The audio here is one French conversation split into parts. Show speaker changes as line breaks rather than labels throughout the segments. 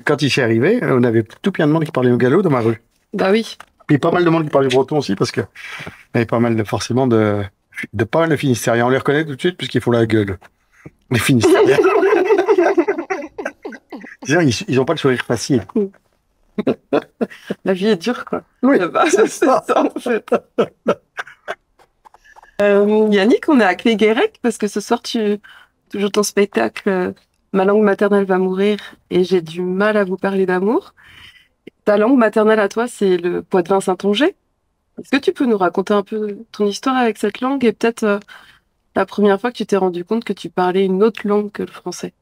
quand il s'est arrivé, on avait tout plein de monde qui parlait au gallo dans ma rue.
Bah oui.
Puis pas mal de monde qui parlait breton aussi, parce que il y avait pas mal forcément de pas mal de Finistériens. On les reconnaît tout de suite puisqu'ils font la gueule. Les Finistériens. Ils ont pas le sourire facile.
La vie est dure, quoi.
Oui,
Là-bas,
c'est
c'est
ça.
ça, en fait. Yannick, on est à Clé-Guérec parce que ce soir, tu joues ton spectacle Ma langue maternelle va mourir et j'ai du mal à vous parler d'amour. Ta langue maternelle à toi, c'est le poitevin-saintongeais. Est-ce que tu peux nous raconter un peu ton histoire avec cette langue et peut-être la première fois que tu t'es rendu compte que tu parlais une autre langue que le français?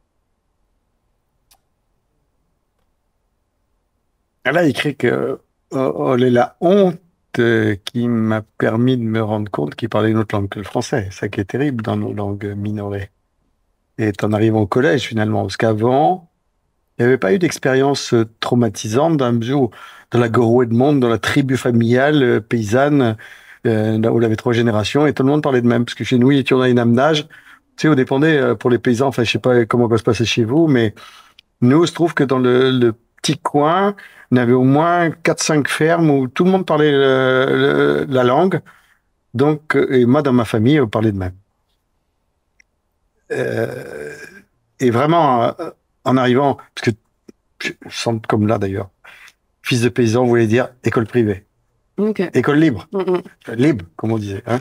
Elle a écrit que oh, est la honte qui m'a permis de me rendre compte qu'il parlait une autre langue que le français. Ça qui est terrible dans nos langues minorées. Et en arrivant au collège finalement, parce qu'avant, il n'y avait pas eu d'expérience traumatisante dans la mesure où, dans la Goro Edmond, dans la tribu familiale paysanne, là où il y avait 3 générations, et tout le monde parlait de même. Parce que chez nous, il y a une âme d'âge. Tu sais, on dépendait pour les paysans, enfin, je sais pas comment ça se passait chez vous, mais nous, il se trouve que dans le petit coin, on avait au moins 4-5 fermes où tout le monde parlait la langue. Donc, et moi, dans ma famille, on parlait de même. Euh, et vraiment, en arrivant, parce que je sens comme là d'ailleurs, fils de paysan voulait dire école privée,
Ok.
école libre,
Mm,
libre, comme on disait. Hein.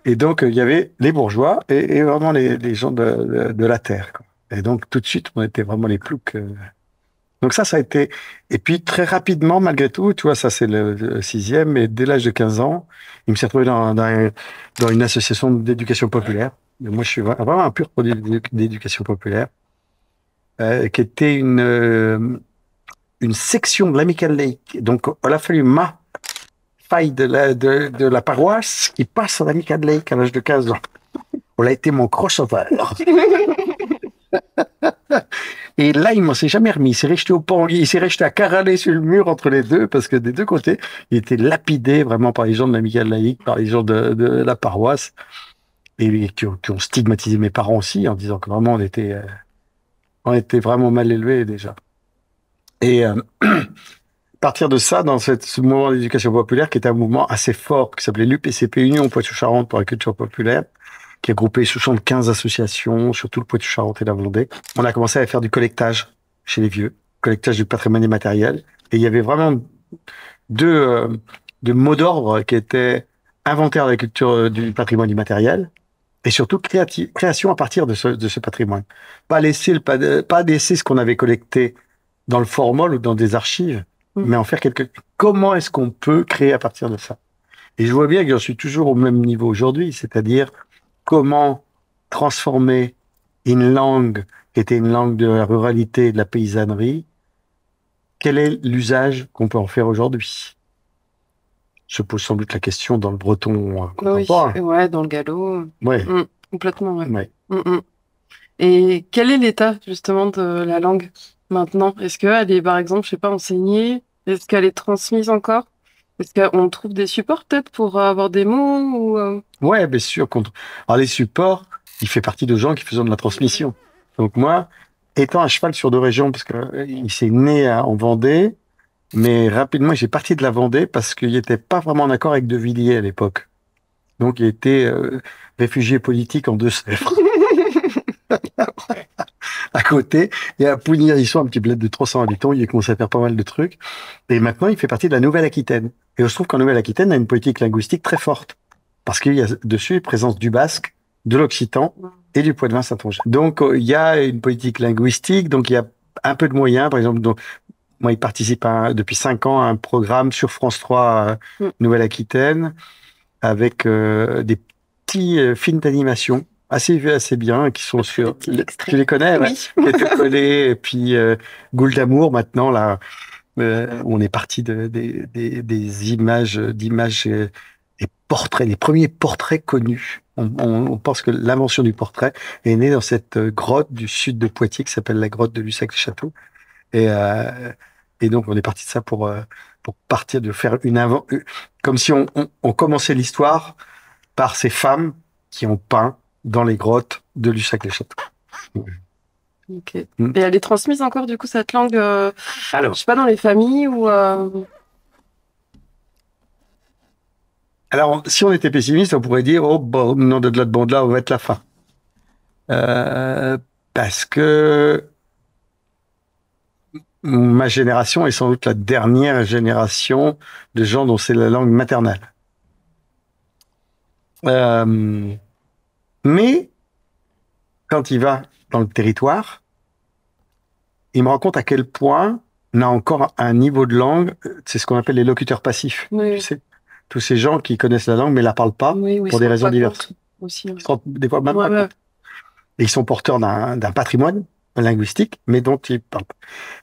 Et donc, il y avait les bourgeois et vraiment les gens de la terre. Quoi. Et donc, tout de suite, on était vraiment les ploucs. Donc ça a été... Et puis, très rapidement, malgré tout, tu vois, ça c'est le sixième, et dès l'âge de 15 ans, il me s'est retrouvé dans une association d'éducation populaire. Et moi, je suis vraiment un pur produit d'éducation populaire, qui était une section de l'Amicale laïque. Donc, il a fallu ma faille de la paroisse qui passe à l'Amicale laïque à l'âge de 15 ans. On a été mon crossover. Et là, il m'en s'est jamais remis. Il s'est resté au pont, il s'est resté à caraler sur le mur entre les deux, parce que des deux côtés, il était lapidé vraiment par les gens de l'Amicale laïque, par les gens de la paroisse, et qui ont stigmatisé mes parents aussi, en disant que vraiment on était vraiment mal élevés déjà. Et à partir de ça, dans ce mouvement d'éducation populaire, qui était un mouvement assez fort, qui s'appelait l'UPCP, Union Poitou-Charentes pour la culture populaire, qui a groupé 75 associations sur tout le Poitou-Charentes et la Vendée, on a commencé à faire du collectage chez les vieux, collectage du patrimoine immatériel. Et il y avait vraiment deux mots d'ordre qui étaient inventaire de la culture du patrimoine immatériel et surtout création à partir de ce patrimoine. Pas laisser ce qu'on avait collecté dans le formol ou dans des archives,
mm.
mais en faire comment est-ce qu'on peut créer à partir de ça? Et je vois bien que j'en suis toujours au même niveau aujourd'hui, c'est-à-dire comment transformer une langue qui était une langue de la ruralité et de la paysannerie, quel est l'usage qu'on peut en faire aujourd'hui? Je pose sans doute la question dans le breton
Oui,
contemporain.
ouais, dans le galop.
Ouais,
Complètement, ouais.
ouais.
Mm. Et quel est l'état justement de la langue maintenant? Est-ce qu'elle est, par exemple, je sais pas, enseignée? Est-ce qu'elle est transmise encore? Est-ce qu'on trouve des supports peut-être pour avoir des mots ou
Ouais, bien sûr. Alors les supports, il fait partie de gens qui faisaient de la transmission. Donc moi, étant à cheval sur 2 régions, parce que il s'est né en Vendée, mais rapidement, j'ai parti de la Vendée parce qu'il n'était pas vraiment en accord avec De Villiers à l'époque. Donc il était réfugié politique en Deux-Sèvres. À côté, et à Pougny-Hérisson, un petit bled de 300 habitants, il a commencé à faire pas mal de trucs. Et maintenant, il fait partie de la Nouvelle-Aquitaine. Et on se trouve qu'en Nouvelle-Aquitaine, on a une politique linguistique très forte. Parce qu'il y a dessus présence du basque, de l'occitan et du poitevin-saintongeais. Donc, il y a une politique linguistique, donc il y a un peu de moyens. Par exemple, donc, moi, il participe depuis 5 ans à un programme sur France 3
Mm.
Nouvelle-Aquitaine avec des petits films d'animation assez bien qui sont
des
sur.
petits extraits?
Tu les connais, ouais.
Oui.
Tête collée, et puis Goule d'amour maintenant là, on est parti des d'images, des portraits, les premiers portraits connus. On pense que l'invention du portrait est née dans cette grotte du sud de Poitiers qui s'appelle la grotte de Lussac-les-Châteaux. Et, euh, et donc, on est parti de ça pour partir de faire comme si on commençait l'histoire par ces femmes qui ont peint dans les grottes de Lussac-les-Châteaux.
Ok. Et elle est transmise encore, du coup, cette langue, je
Alors,
sais pas, dans les familles ou...
alors, si on était pessimiste, on pourrait dire, oh, bon, non, de là, on va être la fin. Euh, Parce que ma génération est sans doute la dernière génération de gens dont c'est la langue maternelle. Euh, mais quand il va dans le territoire, il me rend compte à quel point on a encore un niveau de langue, c'est ce qu'on appelle les locuteurs passifs.
Oui,
Tu sais, tous ces gens qui connaissent la langue mais la parlent pas
oui, oui, ils
pour
se
des
rendent
raisons
pas
diverses.
compte aussi.
Ils se rendent des fois même
Ouais,
pas
ouais.
compte. Et ils sont porteurs d'un patrimoine linguistique, mais dont ils parlent pas.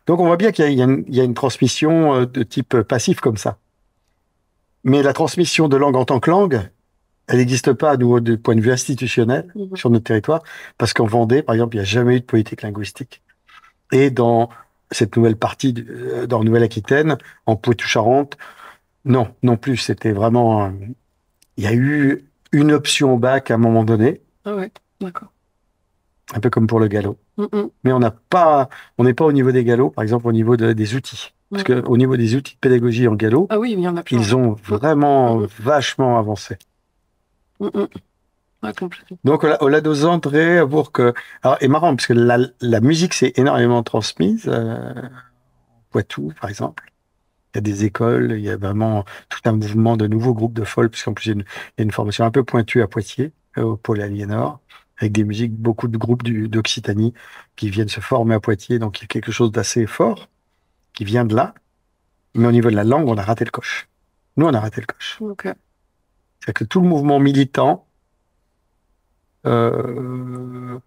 Donc on voit bien qu'il y a une transmission de type passif comme ça. Mais la transmission de langue en tant que langue, elle n'existe pas à nouveau du point de vue institutionnel
Mhm.
sur notre territoire, parce qu'en Vendée, par exemple, il n'y a jamais eu de politique linguistique. Et dans cette nouvelle partie, dans Nouvelle-Aquitaine, en Poitou-Charentes, non, non plus. C'était vraiment, il y a eu une option au bac à un moment donné,
Ah ouais, d'accord.
un peu comme pour le galop.
Mhm.
Mais on n'est pas au niveau des galops, par exemple, au niveau des outils. Parce
Mhm.
que au niveau des outils de pédagogie en galop,
Ah oui, il y en a plein.
ils ont vraiment
Mhm.
vachement avancé.
Mhm. Ouais, complètement.
Donc, au la dose André, à voir que, alors, et marrant, parce que la musique s'est énormément transmise, Poitou, par exemple. Il y a des écoles, il y a vraiment tout un mouvement de nouveaux groupes de folk, puisqu'en plus, il y a une formation un peu pointue à Poitiers, au pôle Aliénor, avec des musiques, beaucoup de groupes d'Occitanie qui viennent se former à Poitiers. Donc, il y a quelque chose d'assez fort qui vient de là. Mais au niveau de la langue, on a raté le coche. Nous, on a raté le coche.
Ok.
C'est-à-dire que tout le mouvement militant, euh,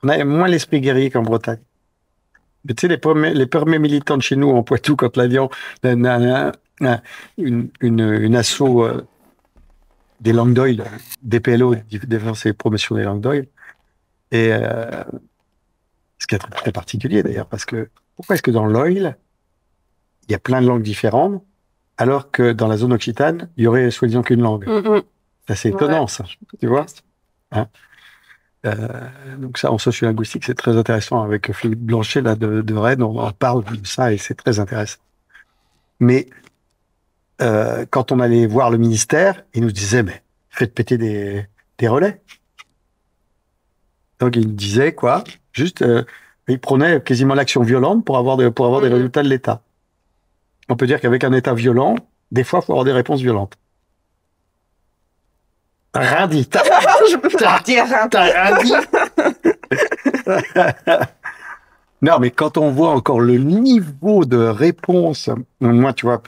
on a moins l'esprit guerrier qu'en Bretagne. Mais tu sais, les premiers militants de chez nous en Poitou, quand l'avion, une asso des langues d'oil, des PLO, Défense et Promotion des langues d'oil, et ce qui est très, très particulier d'ailleurs, parce que pourquoi est-ce que dans l'oil, il y a plein de langues différentes, alors que dans la zone occitane, il y aurait soi-disant qu'une langue?
Mhm.
C'est assez
Ouais.
étonnant, ça, tu vois? Hein. Donc ça, en sociolinguistique, c'est très intéressant. Avec Philippe Blanchet, là, de Rennes, on en parle de ça et c'est très intéressant. Mais quand on allait voir le ministère, il nous disait, mais faites péter des relais. Donc il disait quoi? Juste, il prenait quasiment l'action violente pour avoir des
Mhm.
résultats de l'État. On peut dire qu'avec un État violent, des fois, il faut avoir des réponses violentes. Rien dit.
Je peux pas dire.
T'as rien dit. Non, mais quand on voit encore le niveau de réponse, moi, tu vois,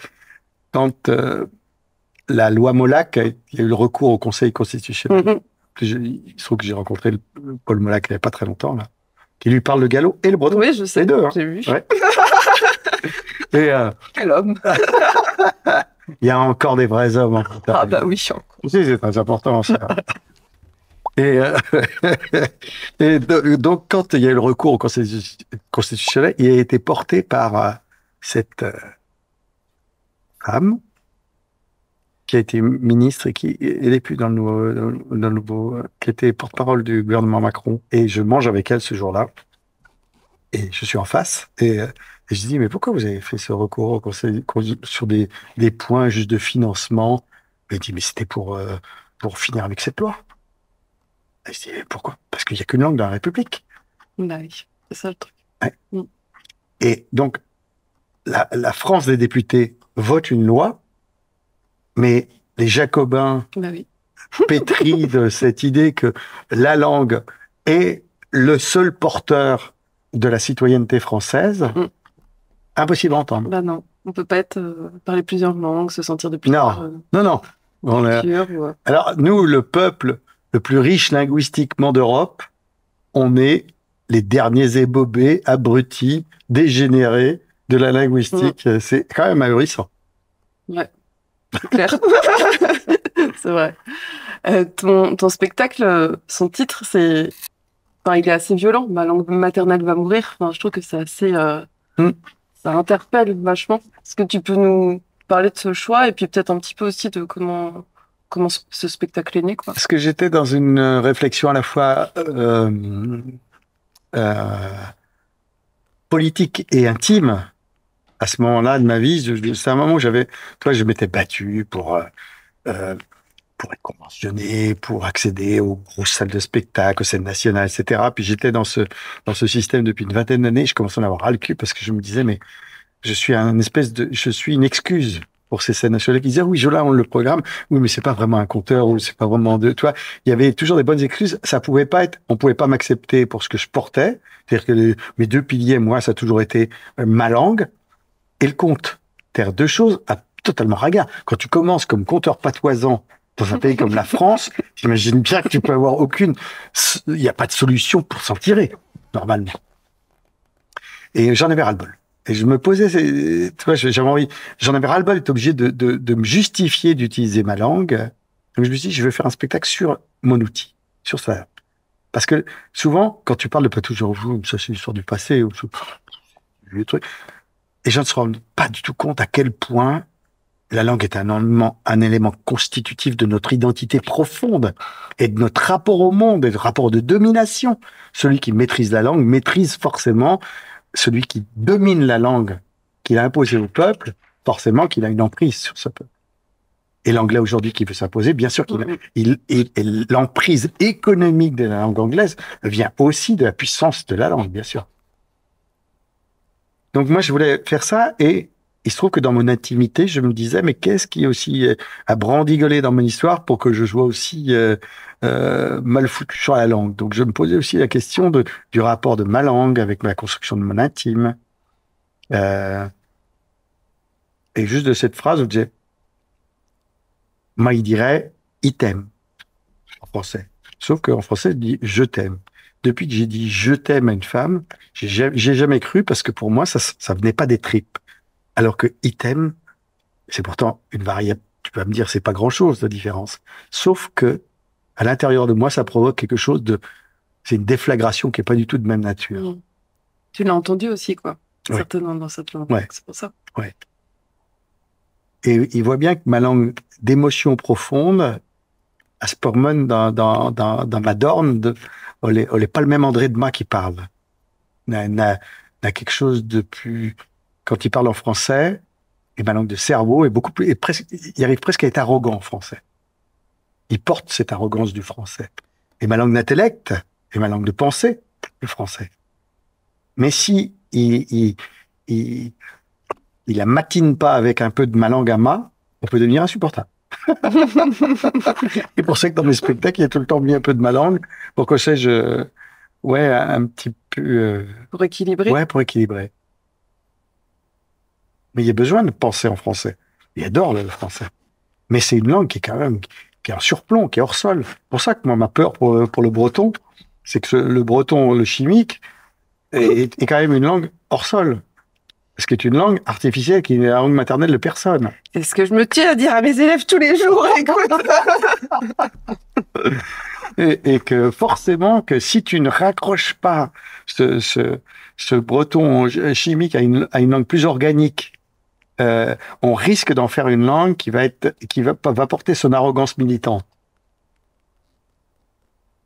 quand la loi Molac, il y a eu le recours au Conseil constitutionnel,
Mhm.
il se trouve que j'ai rencontré Paul Molac il n'y a pas très longtemps, là, qui lui parle le gallo et le breton.
Oui, je sais.
Les deux, hein.
J'ai vu.
Ouais. Et
Quel homme.
il y a encore des vrais hommes en Bretagne.
Ah bah oui, encore.
Si, c'est très important, ça. Et, donc, quand il y a eu le recours au Conseil constitutionnel, il a été porté par cette femme qui a été ministre et qui elle est plus dans le nouveau qui était porte-parole du gouvernement Macron. Et je mange avec elle ce jour-là. Et je suis en face. Et je dis, mais pourquoi vous avez fait ce recours au Conseil sur des points juste de financement? Et elle dit, mais c'était pour finir avec cette loi. Et je dis, pourquoi? Parce qu'il n'y a qu'une langue dans la République.
Bah oui, c'est ça le truc.
Ouais.
Mm.
Et donc, la France des députés vote une loi, mais les Jacobins
Bah oui.
pétris de cette idée que la langue est le seul porteur de la citoyenneté française,
Mm.
impossible à entendre.
Bah non, on peut pas être parler plusieurs langues, se sentir de plusieurs
Non.
cultures. Ou,
Alors, nous, le peuple le plus riche linguistiquement d'Europe, on est les derniers ébobés, abrutis, dégénérés de la linguistique. C'est quand même ahurissant.
Ouais, c'est clair. C'est vrai. Ton spectacle, son titre, c'est... Enfin, il est assez violent. Ma langue maternelle va mourir. Enfin, je trouve que c'est assez...
Hmm.
Ça interpelle vachement. Est-ce que tu peux nous parler de ce choix et puis peut-être un petit peu aussi de comment ce spectacle est né, quoi.
Parce que j'étais dans une réflexion à la fois euh, politique et intime, à ce moment-là de ma vie, c'est un moment où je m'étais battu euh, pour être conventionné, pour accéder aux grosses salles de spectacle, aux scènes nationales, etc. Puis j'étais dans ce système depuis une vingtaine d'années. Je commençais à en avoir ras le cul parce que je me disais, mais je suis une excuse pour ces scènes nationales qui disaient, oui, Jola, on le programme. Oui, mais c'est pas vraiment un conteur ou c'est pas vraiment de, toi. Il y avait toujours des bonnes excuses. On pouvait pas m'accepter pour ce que je portais. C'est-à-dire que mes deux piliers, moi, ça a toujours été ma langue et le conte. C'est-à-dire deux choses totalement ringards. Quand tu commences comme conteur patoisant dans un pays comme la France, j'imagine bien que tu peux avoir il n'y a pas de solution pour s'en tirer, normalement. Et j'en avais ras-le-bol. Et je me posais, tu vois, j'en avais ras-le-bol d'être obligé de me justifier d'utiliser ma langue. Donc je me suis dit, je vais faire un spectacle sur mon outil, sur ça. Parce que souvent, quand tu parles de pas toujours vous, ça c'est l'histoire du passé, ou le truc, les gens ne se rendent pas du tout compte à quel point la langue est un élément constitutif de notre identité profonde et de notre rapport au monde et de rapport de domination. Celui qui maîtrise la langue maîtrise forcément celui qui domine la langue qu'il a imposée au peuple, forcément qu'il a une emprise sur ce peuple. Et l'anglais aujourd'hui qui veut s'imposer, bien sûr et l'emprise économique de la langue anglaise vient aussi de la puissance de la langue, bien sûr. Donc moi, je voulais faire ça et il se trouve que dans mon intimité, je me disais, mais qu'est-ce qui est aussi à brandigoler dans mon histoire pour que je sois aussi mal foutu sur la langue. Donc je me posais aussi la question du rapport de ma langue avec la construction de mon intime. Euh, et juste de cette phrase, je disais, moi, il dirait, il t'aime en français. Sauf qu'en français, il dit, je t'aime. Depuis que j'ai dit je t'aime à une femme, j'ai jamais cru parce que pour moi, ça venait pas des tripes. Alors que item, c'est pourtant une variable. Tu peux me dire, c'est pas grand-chose de différence. Sauf que, à l'intérieur de moi, ça provoque quelque chose c'est une déflagration qui est pas du tout de même nature.
Mmh. Tu l'as entendu aussi, quoi.
Oui.
Certainement dans cette langue.
Ouais.
C'est pour ça.
Ouais. Et il voit bien que ma langue d'émotion profonde, elle se promène dans ma dorne on est pas le même André de Ma qui parle. N'a quelque chose de plus, quand il parle en français, et ma langue de cerveau est beaucoup plus, il arrive presque à être arrogant en français. Il porte cette arrogance du français. Et ma langue d'intellect, et ma langue de pensée, le français. Mais si il la matine pas avec un peu de ma langue à ma, on peut devenir insupportable. Et pour ça que dans mes spectacles, il y a tout le temps mis un peu de ma langue, pour que ouais, un petit peu,
Pour équilibrer.
ouais, pour équilibrer. Mais il y a besoin de penser en français. Il adore le français. Mais c'est une langue qui est quand même, qui est en surplomb, qui est hors sol. C'est pour ça que moi, ma peur pour le breton, c'est que le breton, le chimique, est quand même une langue hors sol. Parce que c'est une langue artificielle qui est la langue maternelle de personne.
C'est ce que je me tiens à dire à mes élèves tous les jours. Écoute.
Et que forcément, que si tu ne raccroches pas ce breton chimique à une langue plus organique, on risque d'en faire une langue qui va porter son arrogance militante.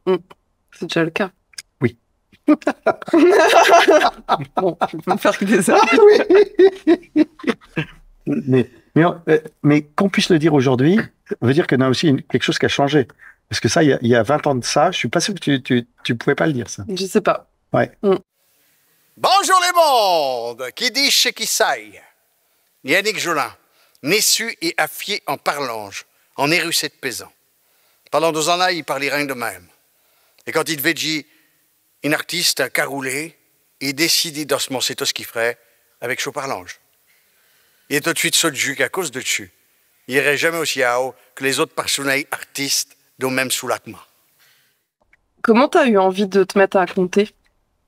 C'est déjà le cas.
Oui.
Bon, je peux me faire que des heures.
Mais qu'on puisse le dire aujourd'hui, veut dire qu'il y a aussi quelque chose qui a changé. Parce que ça, il y a 20 ans de ça, je suis pas sûr que tu pouvais pas le dire, ça.
Je sais pas.
Ouais.
Bonjour les mondes, qui dit chez qui saille. Yannick Jolin, nessu et affié en parlange, en érusé de paysan. Pendant 2 ans là, il parlait rien de même. Et quand il devait dire un artiste caroulé, il décidait d'osmoser tout ce qu'il ferait avec chaud parlange. Il est tout de suite sauté qu'à cause de dessus. Il irait jamais aussi haut que les autres personnages artistes de même sous l'acma.
Comment t'as eu envie de te mettre à compter?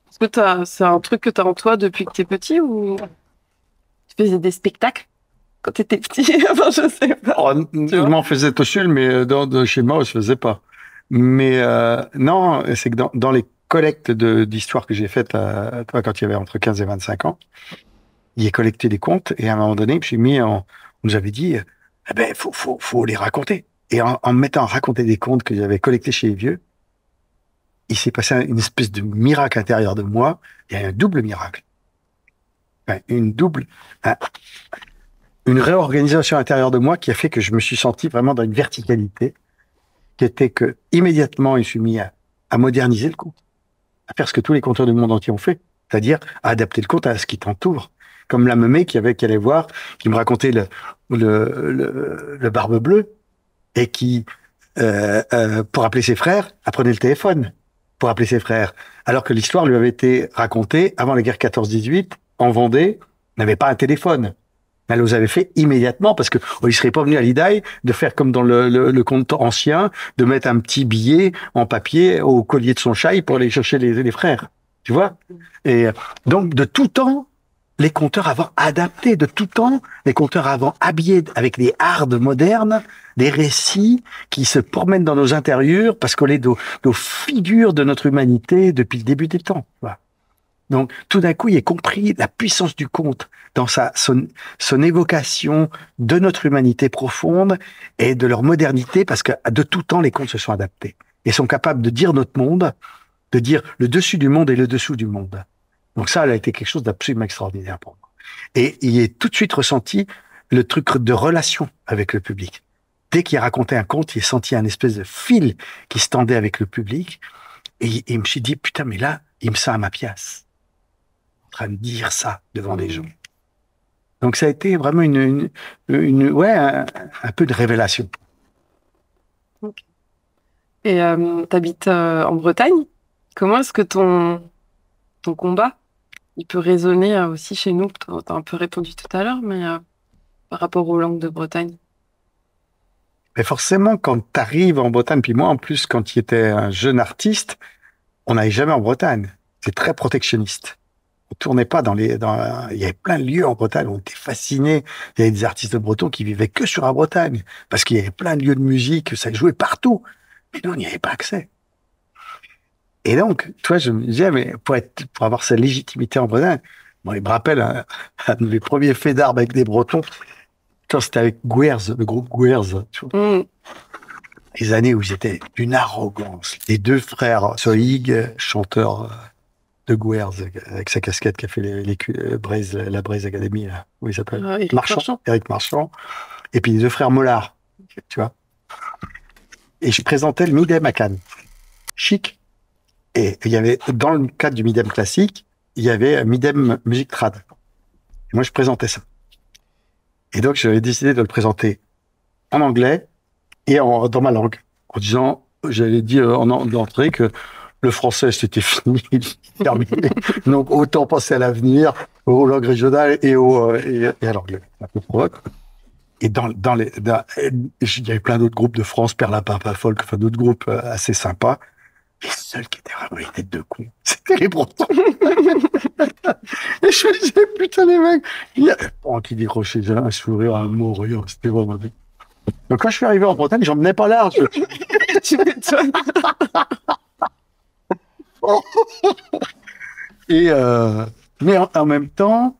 Est-ce que c'est un truc que t'as en toi depuis que t'es petit ou tu faisais des spectacles quand t'étais petit? Enfin, je sais pas.
Oh, il m'en faisait tout seul, mais chez moi, je faisais pas. Mais non, c'est que dans les collectes d'histoires que j'ai faites quand il y avait entre 15 et 25 ans, il a collecté des contes et à un moment donné, on nous avait dit, eh ben, faut les raconter. Et en me mettant à raconter des contes que j'avais collectés chez les vieux, il s'est passé une espèce de miracle intérieur de moi. Il y a un double miracle. Enfin, une réorganisation intérieure de moi qui a fait que je me suis senti vraiment dans une verticalité, qui était que immédiatement, je suis mis à moderniser le conte, à faire ce que tous les conteurs du monde entier ont fait, c'est-à-dire à adapter le conte à ce qui t'entoure. Comme la Meumée qui allait voir, qui me racontait le Barbe Bleue et qui, pour appeler ses frères, apprenait le téléphone pour appeler ses frères, alors que l'histoire lui avait été racontée avant la guerre 14-18 en Vendée, n'avait pas un téléphone. Elle nous avait fait immédiatement parce que il serait pas venu à l'Idaille de faire comme dans le conte ancien, de mettre un petit billet en papier au collier de son chai pour aller chercher les frères. Tu vois? Et donc, de tout temps, les conteurs avant adapté, de tout temps, les conteurs avant habillés avec des hardes modernes, des récits qui se promènent dans nos intérieurs parce qu'on est nos figures de notre humanité depuis le début des temps. Voilà. Donc, tout d'un coup, il a compris la puissance du conte dans son évocation de notre humanité profonde et de leur modernité, parce que de tout temps, les contes se sont adaptés et sont capables de dire notre monde, de dire le dessus du monde et le dessous du monde. Donc ça, elle a été quelque chose d'absolument extraordinaire pour moi. Et il est tout de suite ressenti le truc de relation avec le public. Dès qu'il racontait un conte, il sentit un espèce de fil qui se tendait avec le public. Et je me suis dit, putain, mais là, il me sent à ma pièce en train de dire ça devant des gens. Donc ça a été vraiment un peu de révélation.
Okay. Et t'habites en Bretagne. Comment est-ce que ton combat, il peut résonner aussi chez nous? T'as un peu répondu tout à l'heure, mais par rapport aux langues de Bretagne.
Mais forcément, quand tu arrives en Bretagne, puis moi en plus, quand tu étais un jeune artiste, on n'allait jamais en Bretagne. C'est très protectionniste. On tournait pas il y avait plein de lieux en Bretagne où on était fascinés. Il y avait des artistes bretons qui vivaient que sur la Bretagne. Parce qu'il y avait plein de lieux de musique, ça jouait partout. Mais nous, on n'y avait pas accès. Et donc, toi, je me disais, mais pour avoir sa légitimité en Bretagne, moi, il me rappelle un de mes premiers faits d'armes avec des Bretons. C'était avec Gouers, le groupe Gouers. Tu vois. Les années où ils étaient d'une arrogance. Les deux frères, Sohig, chanteur de Gouers, avec sa casquette qui a fait la Braise Academy, là, où il s'appelle Éric Marchand. Et puis les deux frères Mollard, tu vois. Et je présentais le Midem à Cannes. Chic. Et il y avait, dans le cadre du Midem classique, il y avait un Midem musique trad. Et moi, je présentais ça. Et donc, j'avais décidé de le présenter en anglais et dans ma langue, en disant, j'avais dit d'entrée que le français, c'était fini, terminé. Donc, autant penser à l'avenir, aux langues régionales et à l'anglais. Un peu provoque. Et il y avait plein d'autres groupes de France, Perlapin, Folk, enfin d'autres groupes assez sympas. Les seuls qui étaient vraiment les têtes de cons, c'était les Bretons. Et je me disais, putain, les mecs, il y avait pas qui décrochait un sourire, un mot, rien, c'était vraiment... Donc quand je suis arrivé en Bretagne, j'en menais pas large.
Tu m'étonnes.
Et mais en même temps,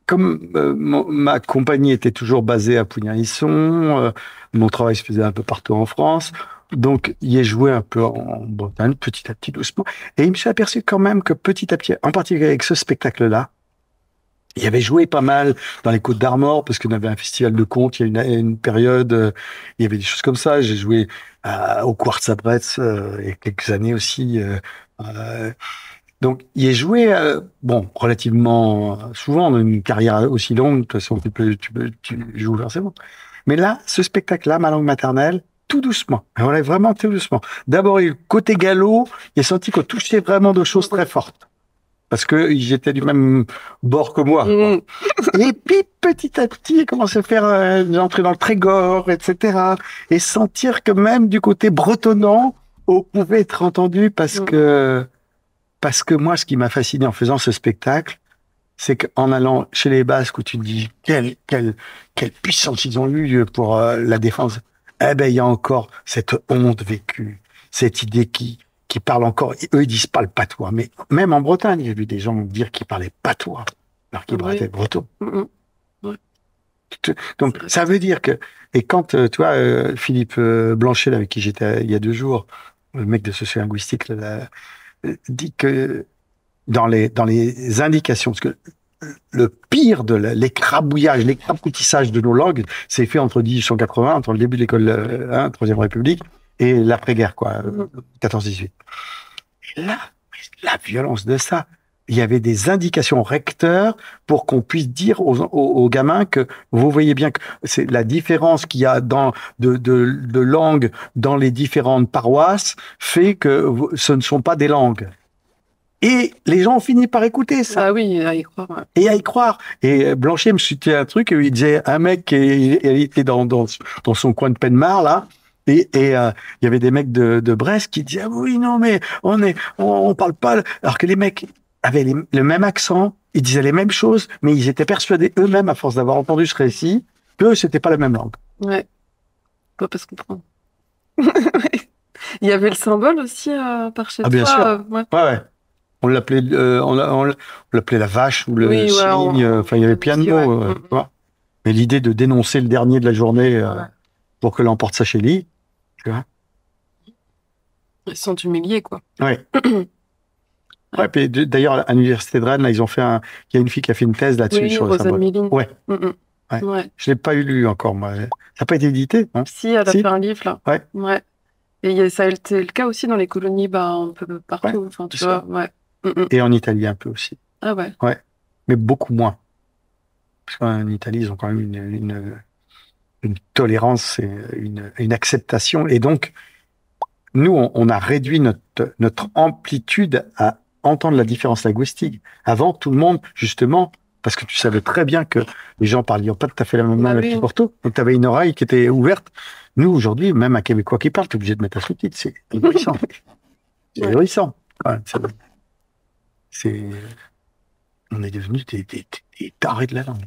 comme ma compagnie était toujours basée à Pouilly-Lisson, mon travail se faisait un peu partout en France, donc y ai joué un peu en Bretagne, petit à petit, doucement. Et il me suis aperçu quand même que petit à petit, en particulier avec ce spectacle-là, il y avait joué pas mal dans les Côtes d'Armor, parce qu'on avait un festival de contes, il y a une période, il y avait des choses comme ça. J'ai joué au Quartz à Brest il y a quelques années aussi. Donc, il est joué, relativement souvent, dans une carrière aussi longue, de toute façon, tu joues forcément. Mais là, ce spectacle-là, ma langue maternelle, tout doucement. On est vraiment tout doucement. D'abord, le côté galop, il est senti qu'on touchait vraiment de choses très fortes. Parce que j'étais du même bord que moi. Et puis, petit à petit, il commence à faire entrer dans le Trégor, etc. Et sentir que même du côté bretonnant, on pouvait être entendu parce que moi, ce qui m'a fasciné en faisant ce spectacle, c'est qu'en allant chez les Basques, où tu te dis quelle puissance ils ont eu pour la défense, eh ben il y a encore cette honte vécue, cette idée qui parle encore. Eux ils disent pas le patois, mais même en Bretagne, j'ai vu des gens dire qu'ils parlaient patois, alors qu'ils étaient bretons.
Ouais.
Donc, ça veut dire que, et quand, tu vois, Philippe Blanchet, là, avec qui j'étais il y a 2 jours, le mec de sociolinguistique, là, dit que dans les indications, parce que le pire de l'écrabouillage, l'écraboutissage de nos langues, c'est fait entre 1880, entre le début de l'école, Troisième République, et l'après-guerre, quoi, 14-18. Et là, la violence de ça. Il y avait des indications recteurs pour qu'on puisse dire aux gamins que vous voyez bien que c'est la différence qu'il y a de langues dans les différentes paroisses fait que ce ne sont pas des langues. Et les gens ont fini par écouter ça.
Ah oui, à y croire. Ouais.
Et à y croire. Et Blanchet me citait un truc où il disait un mec, il était dans son coin de Penmar, là, et il y avait des mecs de Brest qui disaient ah oui, non, mais on parle pas. Alors que les mecs avaient le même accent, ils disaient les mêmes choses, mais ils étaient persuadés eux-mêmes, à force d'avoir entendu ce récit, que c'était pas la même langue.
Ouais. On peut pas se comprendre. Il y avait le symbole aussi par chez toi.
Bien sûr.
Ouais.
Ouais. On l'appelait, on l'appelait la vache ou le
Oui,
cygne. Enfin, il y avait plein de mots.
Ouais.
Tu vois. Mais l'idée de dénoncer le dernier de la journée pour que l'emporte sa chélie, tu vois.
Ils sont humiliés, quoi.
Ouais. Ouais. Puis d'ailleurs, à l'université de Rennes, là, il y a une fille qui a fait une thèse là-dessus
Oui,
sur le
Rosanne
symbole.
Milling.
Ouais.
Ouais. Ouais.
Je l'ai pas lu encore, moi. Ça n'a pas été édité, hein?
Si, elle a fait un livre, là.
Ouais.
Ouais. Et ça a été le cas aussi dans les colonies, un peu partout.
Ouais,
enfin, tu vois, ouais.
Et en Italie un peu aussi.
Ah ouais.
Ouais. Mais beaucoup moins. Parce qu'en Italie, ils ont quand même une tolérance et une acceptation. Et donc, nous, on a réduit notre amplitude à entendre la différence linguistique. Avant, tout le monde, justement, parce que tu savais très bien que les gens parlaient pas tout à fait la même langue à Porto. Donc, tu avais une oreille qui était ouverte. Nous, aujourd'hui, même un Québécois qui parle, tu es obligé de mettre un sous-titre. C'est ahurissant. C'est ahurissant. Ouais, on est devenus des tarés de la langue.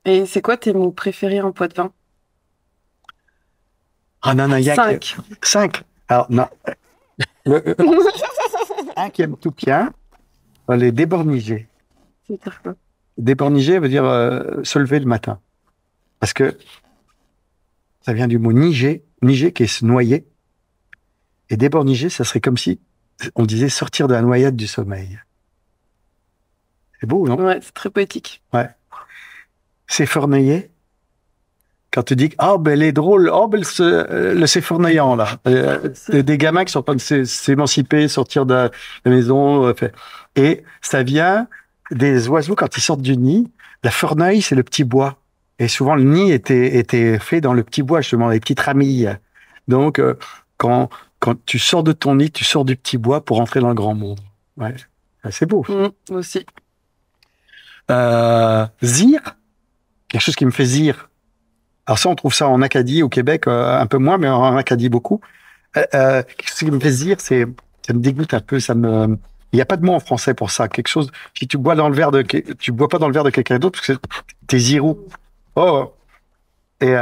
Et c'est quoi tes mots préférés en Poitevin?
Ah non, non, il y a
5.
5. Alors, non. Un qui aime tout bien, les débornigés.
C'est-à-dire quoi?
Déborniger veut dire se lever le matin. Parce que ça vient du mot niger qui est se noyer. Et déborniger, ça serait comme si on disait sortir de la noyade du sommeil. C'est beau, non?
Ouais, c'est très poétique.
Ouais. S'effornayer. Quand tu dis ah ben elle est drôle, oh ben le s'effornayant là, des gamins qui sont en train de s'émanciper, sortir de la maison, et ça vient des oiseaux quand ils sortent du nid. La forneuil, c'est le petit bois, et souvent le nid était fait dans le petit bois, justement, les petites ramilles. Donc quand tu sors de ton nid, tu sors du petit bois pour entrer dans le grand monde. Ouais, c'est beau.
Aussi.
Zir, quelque chose qui me fait zir. Alors ça, on trouve ça en Acadie, au Québec, un peu moins, mais en Acadie beaucoup. Quelque chose qui me fait zir, ça me dégoûte un peu. Il n'y a pas de mot en français pour ça. Quelque chose. Si tu bois tu bois pas dans le verre de quelqu'un d'autre parce que t'es zirou. Oh. Et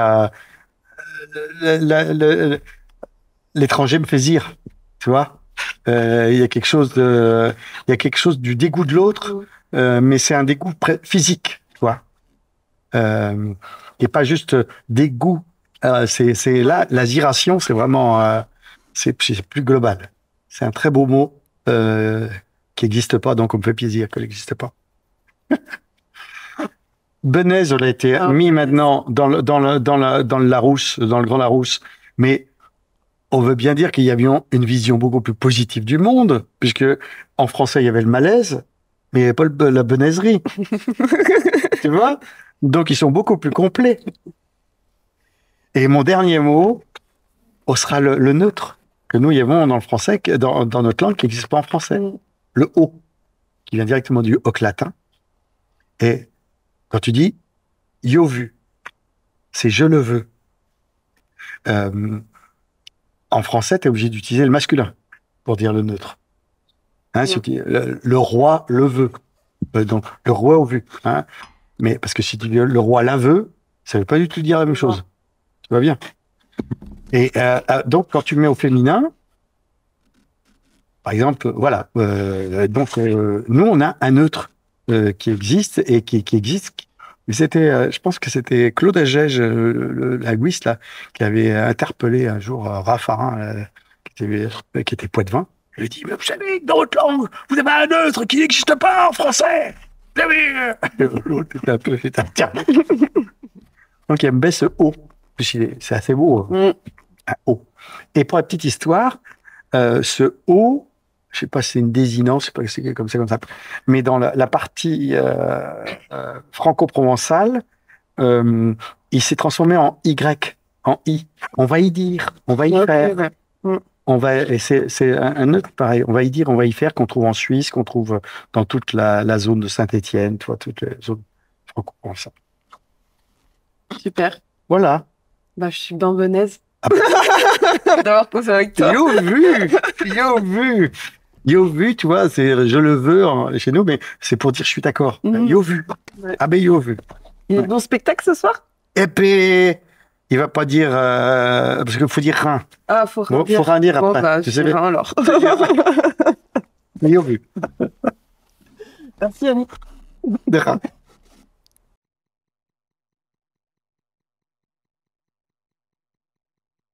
l'étranger me fait zir. Tu vois. Il y a quelque chose du dégoût de l'autre, mais c'est un dégoût physique. Tu vois. Et pas juste dégoût. C'est là, la ziration, c'est vraiment, c'est plus global. C'est un très beau mot qui n'existe pas, donc on me fait plaisir qu'elle n'existe pas. Benaise, elle a été mis maintenant dans le Larousse, dans le Grand Larousse, mais on veut bien dire qu'il y avait une vision beaucoup plus positive du monde, puisque en français il y avait le malaise, mais il n'y avait pas la benaiserie. Tu vois? Donc, ils sont beaucoup plus complets. Et mon dernier mot sera le neutre, que nous y avons dans le français, dans notre langue, qui n'existe pas en français. Le haut, qui vient directement du hoc latin. Et quand tu dis « yo vu », c'est « je le veux ». En français, tu es obligé d'utiliser le masculin pour dire le neutre. Hein, le roi le veut. Donc, le roi au vu. Hein. Mais parce que si tu dis le roi la veut, ça veut pas du tout dire la même chose. Tu vois bien. Et donc, quand tu mets au féminin, par exemple, voilà. Donc, nous, on a un neutre qui existe et qui existe Mais c'était, je pense que c'était Claude Agege, le linguiste, là, qui avait interpellé un jour Raffarin, qui était poitevin. Il lui dit, mais vous savez, que dans votre langue, vous avez un neutre qui n'existe pas en français. Vous savez. L'autre était un peu fait un tiens. Donc il aime bien ce O. C'est assez beau, un O. Et pour la petite histoire, ce O, je sais pas si c'est une désinence, je sais pas si c'est comme ça, mais dans la partie franco-provençale, il s'est transformé en Y, en I. On va y dire, on va y faire.
Ouais.
Et c'est un autre pareil, on va y dire, on va y faire, qu'on trouve en Suisse, qu'on trouve dans toute la zone de Saint-Étienne, tu vois, toute la zone franco-provençale.
Super.
Voilà.
Bah, je suis bambonaise
Ah bah,
d'avoir posé avec toi.
yo vu, yo vu. Yo vu, tu vois, c'est je le veux chez nous, mais c'est pour dire je suis d'accord. Yo vu.
Ouais.
Ah ben yo vu.
Il y a de bons spectacles ce soir?
Et puis, il va pas dire parce qu'il faut dire rien.
Ah, faut rien
Bon,
dire.
faut rien dire
Bon,
après.
bah,
Tu
je
sais,
dis rien alors.
yo vu.
Merci, Annie.
De rien.